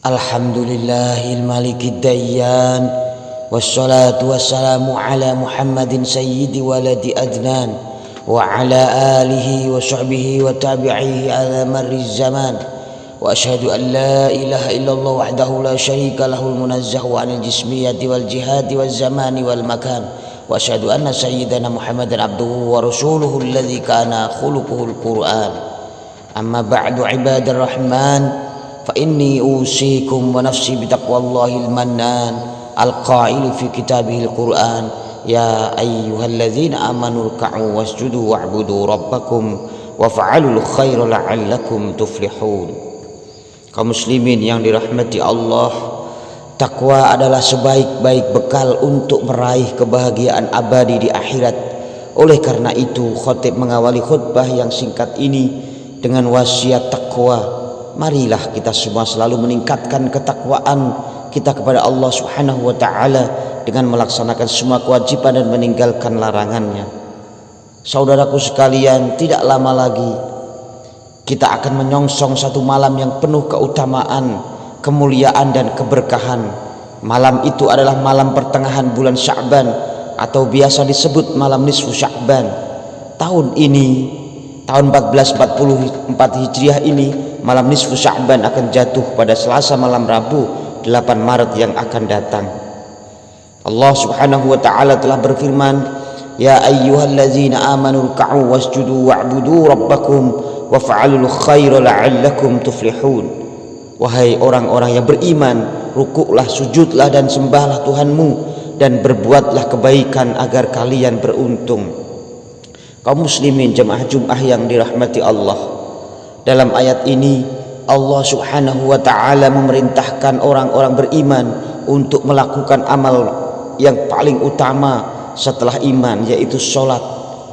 Alhamdulillahil malikid dayyan, wassalatu wassalamu ala Muhammadin sayyidi waladi adnan, wa ala alihi wa sahbihi wa tabi'ihi ala marri zaman. Wa ashhadu an la ilaha illallah wahdahu la syarika lahul munazzahu anil jismiyati wal jihadi wal zamani wal makan. Wa ashhadu anna sayyidana Muhammadan abduhu wa rasuluhu alladhi kana khuluquhul Qur'an. Amma ba'du ibadir rahman, fa inni usikum wa nafsi bitaqwallahil mannan al-qa'il fi kitabihil Qur'an, ya ayyuhalladzina amanu ruk'u wasjudu wa'budu rabbakum wa fa'alul khaira la'allakum tuflihun. Kaum muslimin yang dirahmati Allah, takwa adalah sebaik-baik bekal untuk meraih kebahagiaan abadi di akhirat. Oleh karena itu, khatib mengawali khutbah yang singkat ini dengan wasiat takwa. Marilah kita semua selalu meningkatkan ketakwaan kita kepada Allah Subhanahu wa taala dengan melaksanakan semua kewajiban dan meninggalkan larangannya. Saudaraku sekalian, tidak lama lagi kita akan menyongsong satu malam yang penuh keutamaan, kemuliaan dan keberkahan. Malam itu adalah malam pertengahan bulan Sya'ban atau biasa disebut malam nisfu Sya'ban. Tahun ini, tahun 1444 Hijriah ini, malam nisfu Sya'ban akan jatuh pada Selasa malam Rabu 8 Maret yang akan datang. Allah Subhanahu wa taala telah berfirman, ya ayyuhalladzina amanu ruk'u wasjudu wa'budu rabbakum wa fa'alul khaira la'allakum tuflihun. Wahai orang-orang yang beriman, rukuklah, sujudlah dan sembahlah Tuhanmu dan berbuatlah kebaikan agar kalian beruntung. Kaum muslimin jemaah Jumat yang dirahmati Allah, dalam ayat ini Allah Subhanahu wa taala memerintahkan orang-orang beriman untuk melakukan amal yang paling utama setelah iman, yaitu sholat.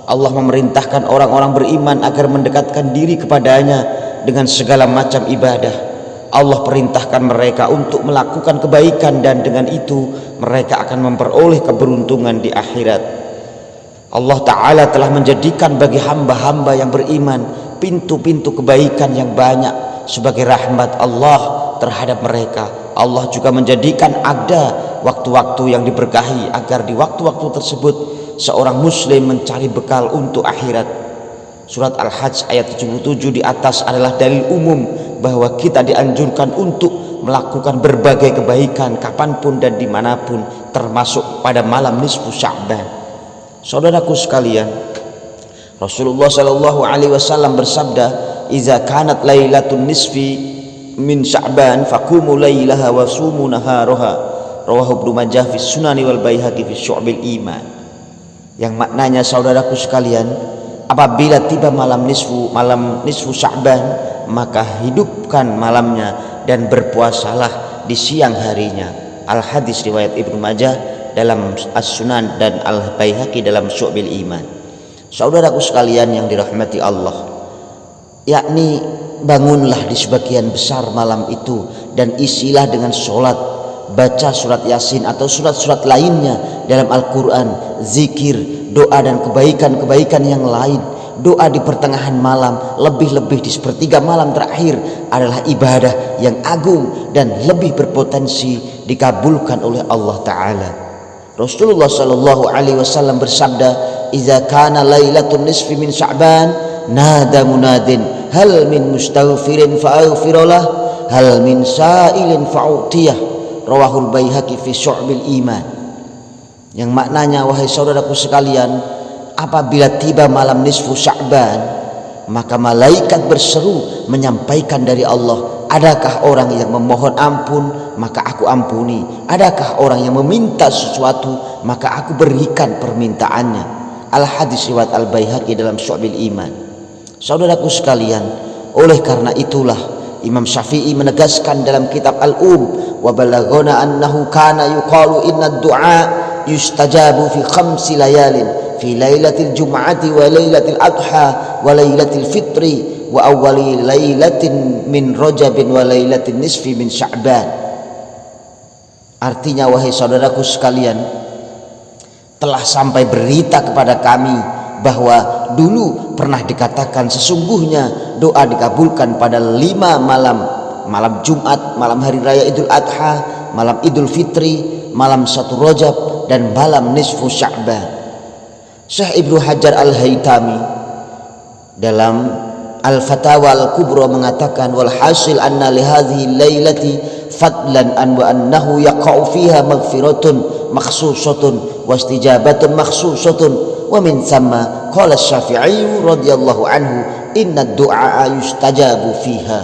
Allah memerintahkan orang-orang beriman agar mendekatkan diri kepadanya dengan segala macam ibadah. Allah perintahkan mereka untuk melakukan kebaikan dan dengan itu mereka akan memperoleh keberuntungan di akhirat. Allah Ta'ala telah menjadikan bagi hamba-hamba yang beriman pintu-pintu kebaikan yang banyak sebagai rahmat Allah terhadap mereka. Allah juga menjadikan ada waktu-waktu yang diberkahi agar di waktu-waktu tersebut seorang muslim mencari bekal untuk akhirat. Surat Al-Hajj ayat 77 di atas adalah dalil umum bahwa kita dianjurkan untuk melakukan berbagai kebaikan kapanpun dan dimanapun, termasuk pada malam nisfu Sya'ban. Saudaraku sekalian, Rasulullah Shallallahu Alaihi Wasallam bersabda, "Iza kanat lailatun nisfi min Sya'ban, faqumu lailaha wa sumu naharaha." Rawahu Ibnu Majah fi Sunani wal Baihaqi fi Syu'bil Iman. Yang maknanya, saudaraku sekalian, apabila tiba malam nisfu Sya'ban, maka hidupkan malamnya dan berpuasalah di siang harinya. Al-Hadis riwayat Ibnu Majah dalam As-Sunan dan Al-Baihaqi dalam Syu'bil Iman. Saudaraku sekalian yang dirahmati Allah, yakni bangunlah di sebagian besar malam itu dan isilah dengan sholat, baca surat Yasin atau surat-surat lainnya dalam Al-Quran, zikir, doa dan kebaikan-kebaikan yang lain. Doa di pertengahan malam, lebih-lebih di sepertiga malam terakhir, adalah ibadah yang agung dan lebih berpotensi dikabulkan oleh Allah Ta'ala. Rasulullah Sallallahu Alaihi Wasallam bersabda, "Iza kana lailatun nisfi min Sya'ban, nada munadin, hal min mustaghfirin fa'aghfirullah, hal min sa'ilin fa'utiyah." Rawahul Baihaqi fi Syu'bil Iman. Yang maknanya, wahai saudaraku sekalian, apabila tiba malam nisfu Sya'ban, maka malaikat berseru menyampaikan dari Allah, adakah orang yang memohon ampun, maka aku ampuni. Adakah orang yang meminta sesuatu, maka aku berikan permintaannya. Al-Hadis riwayat Al-Baihaqi dalam Syu'bil Iman. Saudaraku sekalian, oleh karena itulah Imam Syafi'i menegaskan dalam kitab Al-Um, wa balaghana annahu kana yuqalu inna ad-du'a yustajabu fi khamsi layalin, fi lailatil jum'ati wa lailatil adha wa lailatil fitri wa awwali lailatin min Rajabin wa lailatin nisfi min Sya'ban. Artinya, wahai saudaraku sekalian, telah sampai berita kepada kami bahwa dulu pernah dikatakan sesungguhnya doa dikabulkan pada 5 malam malam Jumat, malam hari raya Idul Adha, malam Idul Fitri, malam 1 Rajab, dan malam nisfu Sya'ban. Syekh Ibnu Hajar Al-Haytami dalam Al-Fatawa Al-Kubra mengatakan, wal hasil anna li hadhihi lailati fadlan an wa annahu yaqa'u fiha maghfiratun makhsusatun wa istijabatun makhsusatun wa min thamma qala Syafi'i radhiyallahu anhu inna du'a yustajabu fiha.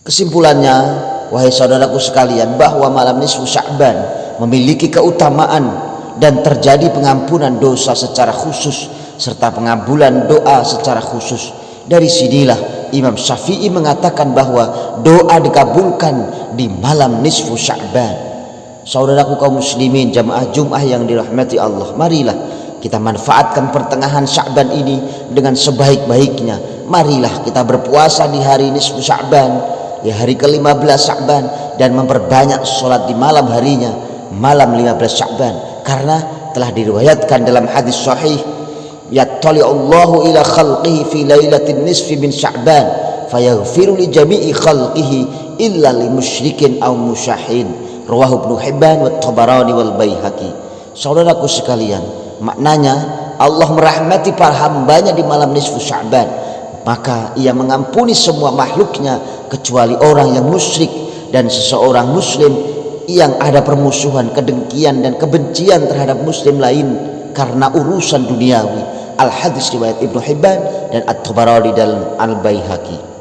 Kesimpulannya, wahai saudaraku sekalian, bahwa malam nisfu Sya'ban memiliki keutamaan dan terjadi pengampunan dosa secara khusus serta pengabulan doa secara khusus. Dari sinilah Imam Syafi'i mengatakan bahwa doa dikabulkan di malam nisfu Sya'ban. Saudaraku kaum muslimin jamaah Jum'ah yang dirahmati Allah, marilah kita manfaatkan pertengahan Sya'ban ini dengan sebaik-baiknya. Marilah kita berpuasa di hari nisfu Sya'ban, di hari ke-15 Sya'ban, dan memperbanyak sholat di malam harinya, malam 15 Sya'ban, karena telah diriwayatkan dalam hadis sahih, yattali'ullahu ila khalqihi fi lailatin nisfi min Sya'ban fayaghfiru li jami'i khalqihi illa li musyrikin aw musyahin, rawahu Ibnu Hibban wa Tabarani wal Baihaqi. Saudaraku sekalian, maknanya Allah merahmati para hambanya di malam nisfu Sya'ban, maka ia mengampuni semua makhluknya kecuali orang yang musyrik dan seseorang muslim yang ada permusuhan, kedengkian dan kebencian terhadap muslim lain karena urusan duniawi. Al-Hadis riwayat Ibnu Hibban dan At-Tabarani dalam Al-Baihaqi.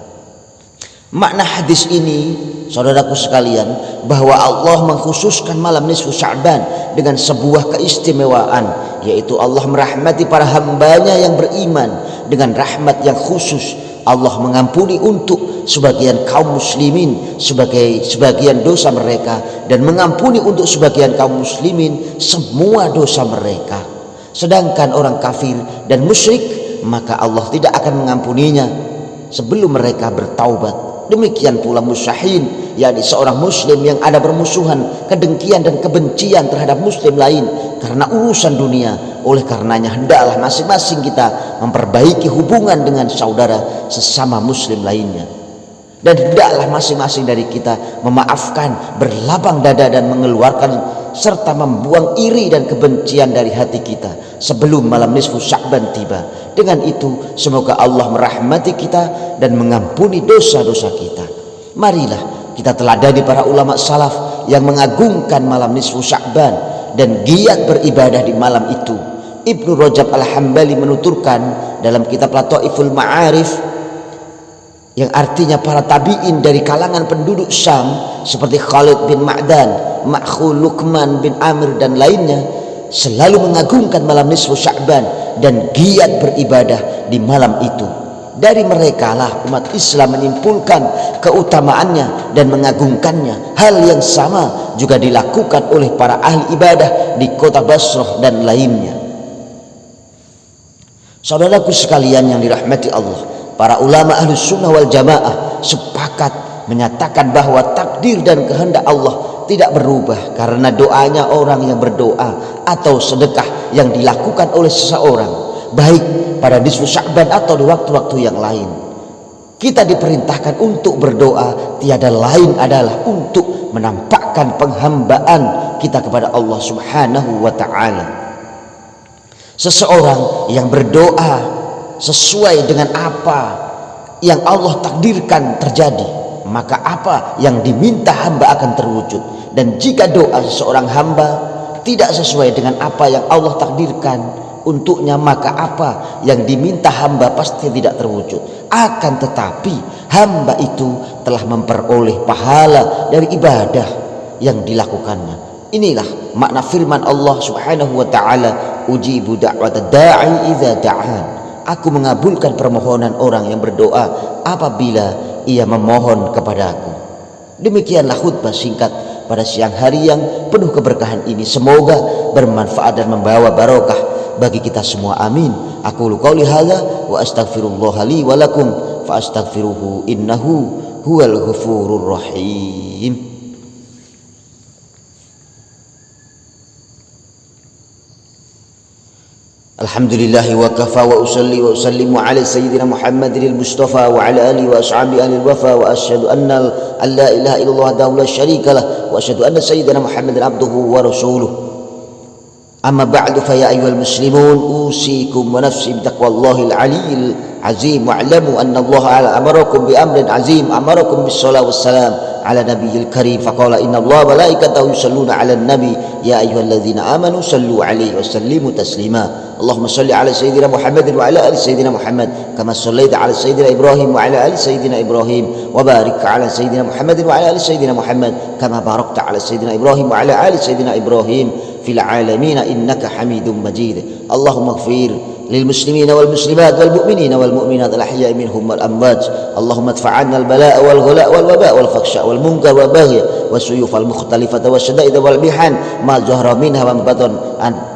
Makna hadis ini, saudaraku sekalian, bahwa Allah mengkhususkan malam nisfu Sya'ban dengan sebuah keistimewaan, yaitu Allah merahmati para hambanya yang beriman dengan rahmat yang khusus. Allah mengampuni untuk sebagian kaum muslimin sebagian dosa mereka, dan mengampuni untuk sebagian kaum muslimin semua dosa mereka. Sedangkan orang kafir dan musyrik, maka Allah tidak akan mengampuninya sebelum mereka bertaubat. Demikian pula musyahin, yakni seorang muslim yang ada bermusuhan, kedengkian dan kebencian terhadap muslim lain karena urusan dunia. Oleh karenanya hendaklah masing-masing kita memperbaiki hubungan dengan saudara sesama muslim lainnya, dan hendaklah masing-masing dari kita memaafkan, berlapang dada dan mengeluarkan serta membuang iri dan kebencian dari hati kita sebelum malam nisfu Sya'ban tiba. Dengan itu semoga Allah merahmati kita dan mengampuni dosa-dosa kita. Marilah kita teladani para ulama salaf yang mengagungkan malam nisfu Sya'ban dan giat beribadah di malam itu. Ibnu Rajab Al-Hambali menuturkan dalam kitab Lataiful Ma'arif, yang artinya para tabi'in dari kalangan penduduk Syam seperti Khalid bin Ma'dan, Ma'khul Luqman bin Amir dan lainnya, selalu mengagungkan malam nisfu Sya'ban dan giat beribadah di malam itu. Dari mereka lah umat Islam menyimpulkan keutamaannya dan mengagungkannya. Hal yang sama juga dilakukan oleh para ahli ibadah di kota Basrah dan lainnya. Saudaraku sekalian yang dirahmati Allah, para ulama Ahlus Sunnah wal Jamaah sepakat menyatakan bahwa takdir dan kehendak Allah tidak berubah karena doanya orang yang berdoa atau sedekah yang dilakukan oleh seseorang, baik pada nisfu Sya'ban atau di waktu-waktu yang lain. Kita diperintahkan untuk berdoa, tiada lain adalah untuk menampakkan penghambaan kita kepada Allah Subhanahu wa ta'ala. Seseorang yang berdoa sesuai dengan apa yang Allah takdirkan terjadi, maka apa yang diminta hamba akan terwujud. Dan jika doa seseorang hamba tidak sesuai dengan apa yang Allah takdirkan untuknya, maka apa yang diminta hamba pasti tidak terwujud. Akan tetapi hamba itu telah memperoleh pahala dari ibadah yang dilakukannya. Inilah makna firman Allah Subhanahu wa ta'ala, ujibu da'watad da'i idza da'an. Aku mengabulkan permohonan orang yang berdoa apabila ia memohon kepadaku. Demikianlah khutbah singkat pada siang hari yang penuh keberkahan ini. Semoga bermanfaat dan membawa barokah bagi kita semua. Amin. Aku qouli hadza wa astaghfirullah li wa lakum fa astaghfiruhu innahu huwal ghafurur rahim. Alhamdulillahi wa kafa wa usalli wa usallimu ala sayyidina Muhammadin al-Mustafa wa ala alihi wa ashabi ahli al-wafa wa asyhadu anna la ilaha illallah wahdahu la syarika lah wa asyhadu anna sayyidina Muhammadan abduhu wa rasuluh. Amma ba'du fa ya ayyuhal muslimun usikum wa nafsi bi taqwallahil aliyyil azim wa'lamu anna Allah amarakum bi amrin azim amarakum bis salati was salam ala nabiyil karim faqala inna Allah wa malaikatahu yusalluna 'alan nabi ya ayyuhalladzina amanu sallu 'alaihi wa sallimu taslima. Allahumma salli 'ala sayyidina Muhammadin wa 'ala ali sayyidina Muhammad kama sallaita 'ala sayyidina Ibrahim wa 'ala ali sayyidina Ibrahim wa barik 'ala sayyidina Muhammadin wa 'ala ali sayyidina Muhammad kama barakta 'ala sayyidina Ibrahim wa 'ala ali sayyidina Ibrahim fil 'alamin innaka Hamidum Majid. Allahumma ighfir للمسلمين والمسلمات والمؤمنين والمؤمنات الأحياء منهم والأموات. اللهم ادفع عنا البلاء والغلاء والوباء والفحشاء والمنكر والبغي والسيوف المختلفة والشدائد والمحن ما ظهر منها وما بطن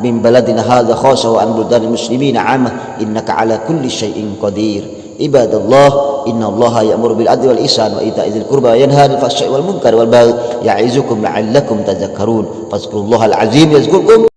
من بلدنا هذا خاصة وعن بلدان المسلمين عامة إنك على كل شيء قدير. عباد الله إن الله يأمر بالعدل والإحسان وإيتاء ذي القربى وينهى عن الفحشاء والمنكر والبغي يعظكم لعلكم تذكرون. فاذكروا الله العظيم يذكركم